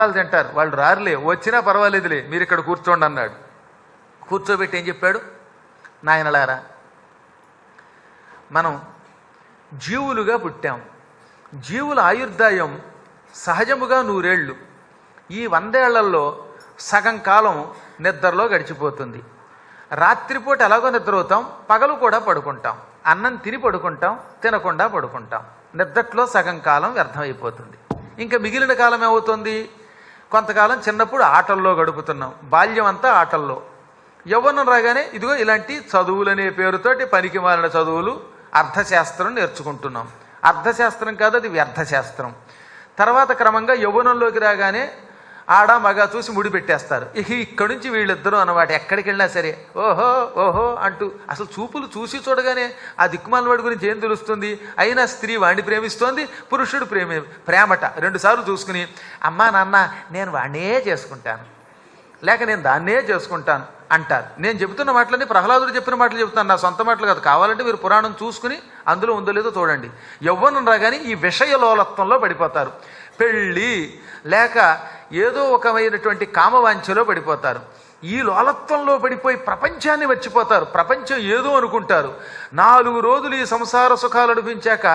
వాళ్ళు తింటారు, వాళ్ళు రారులే, వచ్చినా పర్వాలేదులే, మీరు ఇక్కడ కూర్చోండి అన్నాడు. కూర్చోబెట్టి ఏం చెప్పాడు? నాయనలారా, మనం జీవులుగా పుట్టాం. జీవుల ఆయుర్దాయం సహజముగా 100 ఏళ్ళు. ఈ 100 ఏళ్లలో సగం కాలం నిద్రలో గడిచిపోతుంది. రాత్రిపూట ఎలాగో నిద్రపోతాం, పగలు కూడా పడుకుంటాం. అన్నం తిని పడుకుంటాం, తినకుండా పడుకుంటాం. నిద్రలో సగం కాలం వ్యర్థమైపోతుంది. ఇంకా మిగిలిన కాలం ఏమవుతుంది? కొంతకాలం చిన్నప్పుడు ఆటల్లో గడుపుతున్నాం, బాల్యం అంతా ఆటల్లో. యవ్వనం రాగానే ఇదిగో ఇలాంటి చదువులనే పేరుతోటి పనికి మాలిన చదువులు, అర్థశాస్త్రం నేర్చుకుంటున్నాం. అర్థశాస్త్రం కాదు, అది వ్యర్థశాస్త్రం. తర్వాత క్రమంగా యవ్వనంలోకి రాగానే ఆడ మగ చూసి ముడి పెట్టేస్తారు. ఇక్కడి నుంచి వీళ్ళిద్దరూ అన్నమాట ఎక్కడికి వెళ్ళినా సరే ఓహో ఓహో అంటూ, అసలు చూపులు చూసి చూడగానే ఆ దిక్కుమాల వాడి గురించి ఏం తెలుస్తుంది? అయినా స్త్రీ వాడిని ప్రేమిస్తోంది, పురుషుడు ప్రేమట 2 సార్లు చూసుకుని అమ్మా నాన్న నేను వాడినే చేసుకుంటాను, లేక నేను దాన్నే చేసుకుంటాను అంటారు. నేను చెబుతున్న మాటలన్నీ ప్రహ్లాదుడు చెప్పిన మాటలు చెబుతాను, నా సొంత మాటలు కాదు. కావాలంటే మీరు పురాణం చూసుకుని అందులో ఉందో లేదో చూడండి. యవ్వనం రాగానే ఈ విషయలోలత్వంలో పడిపోతారు. పెళ్ళి లేక ఏదో ఒకమైనటువంటి కామవాంఛలో పడిపోతారు. ఈ లోలత్వంలో పడిపోయి ప్రపంచాన్ని మర్చిపోతారు. ప్రపంచం ఏదో అనుకుంటారు. 4 రోజులు ఈ సంసార సుఖాలు అనిపించాక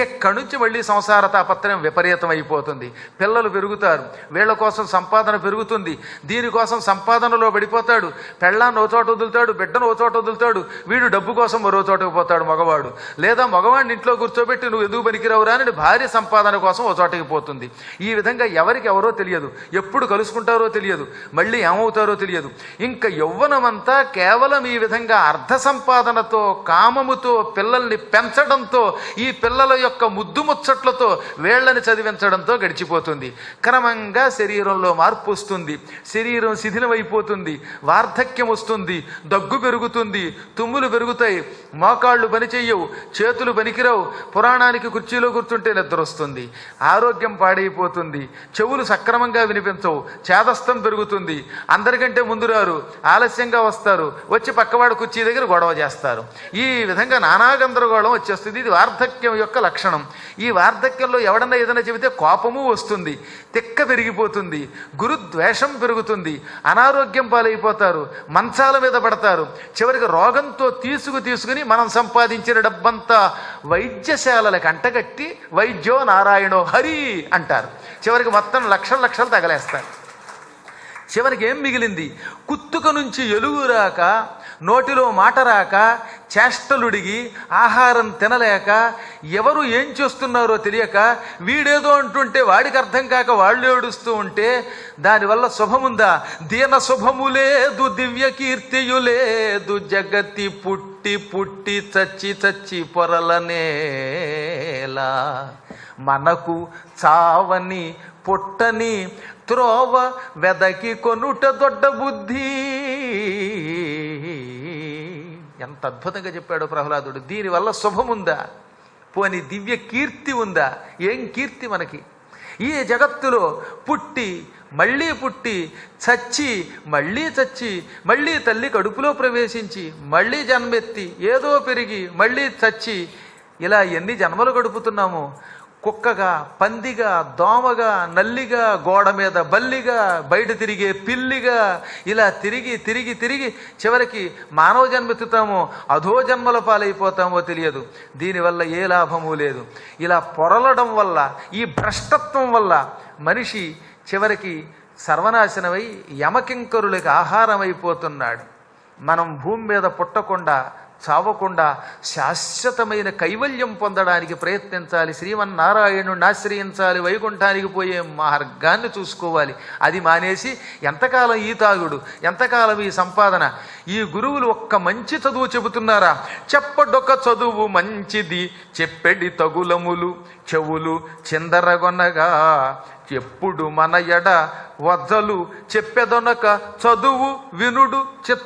ఎక్కడి నుంచి మళ్ళీ సంసార తాపత్రయం విపరీతం అయిపోతుంది. పిల్లలు పెరుగుతారు, వీళ్ళ కోసం సంపాదన పెరుగుతుంది, దీనికోసం సంపాదనలో పడిపోతాడు. పెళ్ళాన్ని ఓ చోట వదులుతాడు, బిడ్డను ఓ చోట వదులుతాడు, వీడు డబ్బు కోసం మరో చోటకు పోతాడు మగవాడు. లేదా మగవాడిని ఇంట్లో కూర్చోబెట్టి నువ్వు ఎందుకు పనికిరావురా అని భార్య సంపాదన కోసం ఓ చోటకి పోతుంది. ఈ విధంగా ఎవరికి ఎవరో తెలియదు, ఎప్పుడు కలుసుకుంటారో తెలియదు, మళ్ళీ ఏమవుతారో తెలియదు. ఇంకా యవ్వనమంతా కేవలం ఈ విధంగా అర్థ సంపాదనతో, కామముతో, పిల్లల్ని పెంచడంతో, ఈ పిల్లల యొక్క ముద్దు ముచ్చట్లతో, వేళ్లని చదివించడంతో గడిచిపోతుంది. క్రమంగా శరీరంలో మార్పు వస్తుంది, శరీరం శిథిలమైపోతుంది, వార్ధక్యం వస్తుంది, దగ్గు పెరుగుతుంది, తుమ్ములు పెరుగుతాయి, మోకాళ్ళు పనిచెయ్యవు, చేతులు పనికిరావు, పురాణానికి కుర్చీలో కూర్చుంటే నిద్ర వస్తుంది, ఆరోగ్యం పాడైపోతుంది, చెవులు సక్రమంగా వినిపించవు, చేదస్తం పెరుగుతుంది, అందరికంటే ముందు రారు, ఆలస్యంగా వస్తారు, వచ్చి పక్కవాడు కుర్చీ దగ్గర గొడవ చేస్తారు. ఈ విధంగా నానా గందరగోళం వచ్చేస్తుంది. ఇది వార్ధక్యం యొక్క లక్షణం. ఈ వార్ధక్యంలో ఎవడన్నా ఏదైనా చెబితే కోపము వస్తుంది, తిక్క పెరిగిపోతుంది, గురుద్వేషం పెరుగుతుంది, అనారోగ్యం పాలైపోతారు, మంచాల మీద పడతారు. చివరికి రోగంతో తీసుకుని మనం సంపాదించిన డబ్బంతా వైద్యశాలలకు అంటగట్టి వైద్యో నారాయణో హరి అంటారు. చివరికి మొత్తం లక్షలు తగలేస్తారు. చివరికి ఏం మిగిలింది? కుత్తుక నుంచి ఎలుగు రాక, నోటిలో మాట రాక, చేష్టలుడిగి, ఆహారం తినలేక, ఎవరు ఏం చేస్తున్నారో తెలియక, వీడేదో అంటుంటే వాడికి అర్థం కాక వాళ్ళు ఏడుస్తూ ఉంటే దానివల్ల శుభముందా? దీన శుభములేదు, దివ్య కీర్తియులేదు, జగతి పుట్టి పుట్టి చచ్చి పొరలనేలా, మనకు చావని పుట్టని త్రోవ వెదకి కొనుట దొడ్డ బుద్ధి. ఎంత అద్భుతంగా చెప్పాడో ప్రహ్లాదుడు. దీనివల్ల శుభముందా? పోని దివ్య కీర్తి ఉందా? ఏం కీర్తి మనకి? ఈ జగత్తులో పుట్టి చచ్చి మళ్ళీ తల్లి కడుపులో ప్రవేశించి, మళ్ళీ జన్మెత్తి, ఏదో పెరిగి, మళ్ళీ చచ్చి, ఇలా ఎన్ని జన్మలు గడుపుతున్నామో. కుక్కగా, పందిగా, దోమగా, నల్లిగా, గోడ మీద బల్లిగా, బయట తిరిగే పిల్లిగా, ఇలా తిరిగి చివరికి మానవ జన్మెత్తుతామో అధో జన్మల పాలైపోతామో తెలియదు. దీనివల్ల ఏ లాభము లేదు. ఇలా పొరలడం వల్ల, ఈ భ్రష్టత్వం వల్ల మనిషి చివరికి సర్వనాశనమై యమకింకరులకి ఆహారమైపోతున్నాడు. మనం భూమి మీద పుట్టకుండా, చావకుండా శాశ్వతమైన కైవల్యం పొందడానికి ప్రయత్నించాలి. శ్రీమన్నారాయణుడిని ఆశ్రయించాలి. వైకుంఠానికి పోయే మార్గాన్ని చూసుకోవాలి. అది మానేసి ఎంతకాలం ఈ తాగుడు, ఎంతకాలం ఈ సంపాదన? ఈ గురువులు ఒక్క మంచి చదువు చెబుతున్నారా? చెప్పడొక చదువు మంచిది, చెప్పెడి తగులములు చెవులు చిందరగొనగా, ఎప్పుడు మన ఎడ వజ్జలు చెప్పెదొనక చదువు వినుడు చిత్త